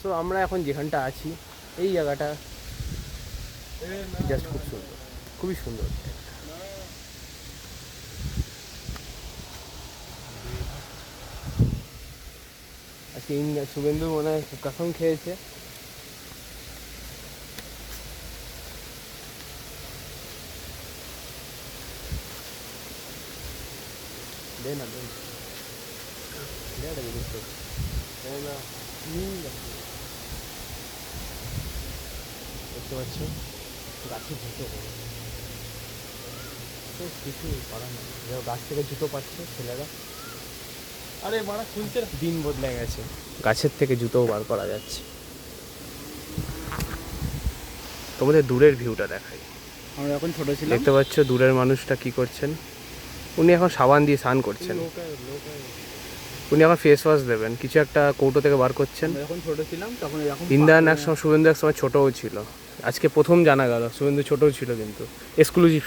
So আমরা এখন যেখানটা আছি এই জায়গাটা জাস্ট খুব সুন্দর, খুবই সুন্দর। আজকে শুভেন্দু মনে হয় কসম খেয়েছে। দে না একটা জিনিস না, দেখতে পাচ্ছ গাছে জুতো, তো কিছু করার নেই, গাছ থেকে জুতো পাচ্ছে ছেলেরা। আরে মারা খুলছে না। দিন বদলে গেছে, গাছের থেকে জুতোও বার করা যাচ্ছে। তোমাদের দূরের ভিউটা দেখাই। আমরা এখন ছোট ছিলাম, দেখতে পাচ্ছ দূরের মানুষটা কি করছেন। উনি এখন সাবান দিয়ে স্নান করছেন, উনি এখন ফেস ওয়াশ দেবেন, কিছু একটা কৌটো থেকে বার করছেন। আমরা যখন ছোট ছিলাম তখন এরকম ইন্দ্রায়ণ একসময়, শুভেন্দু একসময় ছোটও ছিল। আজকে প্রথম জানা গেল শুভেন্দু ছোটও ছিল, কিন্তু এক্সক্লুসিভ